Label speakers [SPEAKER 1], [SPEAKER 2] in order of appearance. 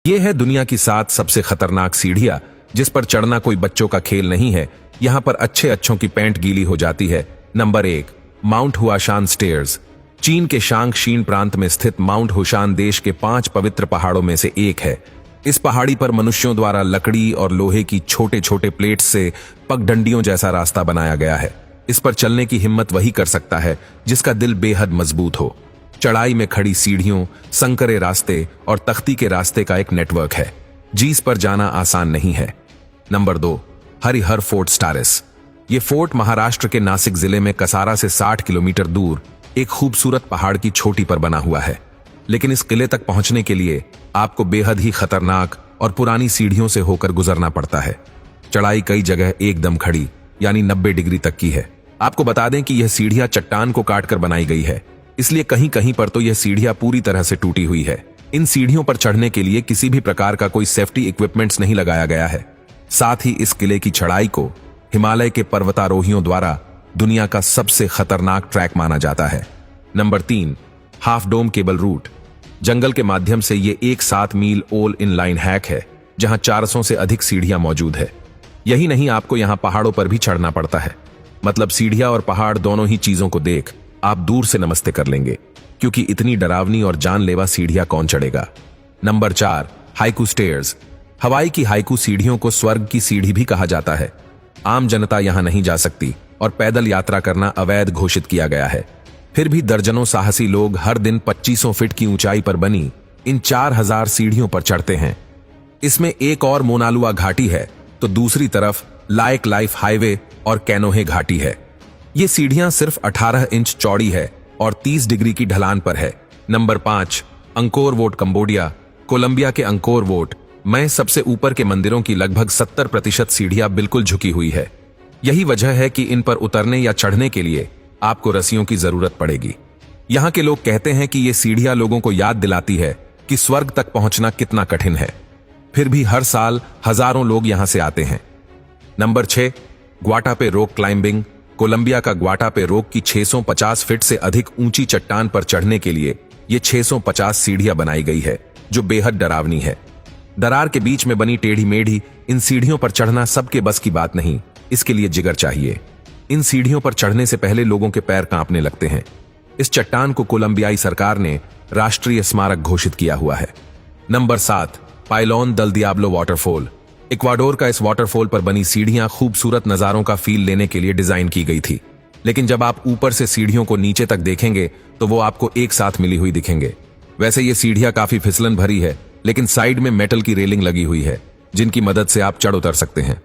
[SPEAKER 1] ये है दुनिया की 7 सबसे खतरनाक सीढ़ियां जिस पर चढ़ना कोई बच्चों का खेल नहीं है। यहाँ पर अच्छों की पैंट गीली हो जाती है। Number 1, mount Huashan stairs. चीन के शांगशीन प्रांत में स्थित माउंट हुशान देश के 5 पवित्र पहाड़ों में से एक है। इस पहाड़ी पर मनुष्यों द्वारा लकड़ी और लोहे की छोटे छोटे प्लेट्स से पगडंडियों जैसा रास्ता बनाया गया है। इस पर चलने की हिम्मत वही कर सकता है जिसका दिल बेहद मजबूत हो। चढ़ाई में खड़ी सीढ़ियों, संकरे रास्ते और तख्ती के रास्ते का एक नेटवर्क है जिस पर जाना आसान नहीं है। Number 2, Harihar fort stairs. ये फोर्ट महाराष्ट्र के नासिक जिले में कसारा से 60 किलोमीटर दूर एक खूबसूरत पहाड़ की चोटी पर बना हुआ है। लेकिन इस किले तक पहुंचने के लिए आपको बेहद ही खतरनाक और पुरानी सीढ़ियों से होकर गुजरना पड़ता है। चढ़ाई कई जगह एकदम खड़ी यानी 90 डिग्री तक की है। आपको बता दें कि यह सीढ़ियां चट्टान को काटकर बनाई गई है, इसलिए कहीं कहीं पर तो यह सीढ़ियां पूरी तरह से टूटी हुई है। इन सीढ़ियों पर चढ़ने के लिए किसी भी प्रकार का कोई सेफ्टी इक्विपमेंट्स नहीं लगाया गया है। साथ ही इस किले की चढ़ाई को हिमालय के पर्वतारोहियों द्वारा दुनिया का सबसे खतरनाक ट्रैक माना जाता है। Number 3, half dome cable route. जंगल के माध्यम से ये एक 7 मील ऑल इन लाइन हैक है जहां 400 से अधिक सीढ़ियां मौजूद है। यही नहीं, आपको यहां पहाड़ों पर भी चढ़ना पड़ता है। मतलब सीढ़ियां और पहाड़ दोनों ही चीजों को देख आप दूर से नमस्ते कर लेंगे, क्योंकि इतनी डरावनी और जानलेवा सीढ़ियां कौन चढ़ेगा। Number 4, haiku stairs. हवाई की हाइकू सीढ़ियों को स्वर्ग की सीढ़ी भी कहा जाता है। आम जनता यहां नहीं जा सकती और पैदल यात्रा करना अवैध घोषित किया गया है। फिर भी दर्जनों साहसी लोग हर दिन 2500 फीट की ऊंचाई पर बनी इन 4000 सीढ़ियों पर चढ़ते हैं। इसमें एक और मोनालुआ घाटी है तो दूसरी तरफ लाइक लाइफ हाईवे और कैनोहे घाटी है। ये सीढ़ियां सिर्फ 18 इंच चौड़ी है और 30 डिग्री की ढलान पर है। Number 5, Angkor Wat Cambodia. Colombia के अंकोर वोट में सबसे ऊपर के मंदिरों की लगभग 70% सीढ़ियां बिल्कुल झुकी हुई है। यही वजह है कि इन पर उतरने या चढ़ने के लिए आपको रस्सियों की जरूरत पड़ेगी। यहां के लोग कहते हैं कि ये सीढ़ियां लोगों को याद दिलाती है कि स्वर्ग तक पहुंचना कितना कठिन है। फिर भी हर साल हजारों लोग यहां से आते हैं। Number 6, Guatape rock climbing. Colombia का ग्वाटापे रॉक की 650 फीट से अधिक ऊंची चट्टान पर चढ़ने के लिए ये 650 सीढ़ियां बनाई गई है जो बेहद डरावनी है। दरार के बीच में बनी टेढ़ी मेढ़ी इन सीढ़ियों पर चढ़ना सबके बस की बात नहीं, इसके लिए जिगर चाहिए। इन सीढ़ियों पर चढ़ने से पहले लोगों के पैर कांपने लगते हैं। इस चट्टान को कोलंबियाई सरकार ने राष्ट्रीय स्मारक घोषित किया हुआ है। नंबर 7, पाइलोन दल दियाब्लो वाटरफॉल। इक्वाडोर का इस वाटरफॉल पर बनी सीढ़ियां खूबसूरत नजारों का फील लेने के लिए डिजाइन की गई थी। लेकिन जब आप ऊपर से सीढ़ियों को नीचे तक देखेंगे तो वो आपको एक साथ मिली हुई दिखेंगे। वैसे ये सीढ़ियां काफी फिसलन भरी है, लेकिन साइड में मेटल की रेलिंग लगी हुई है जिनकी मदद से आप चढ़ उतर सकते हैं।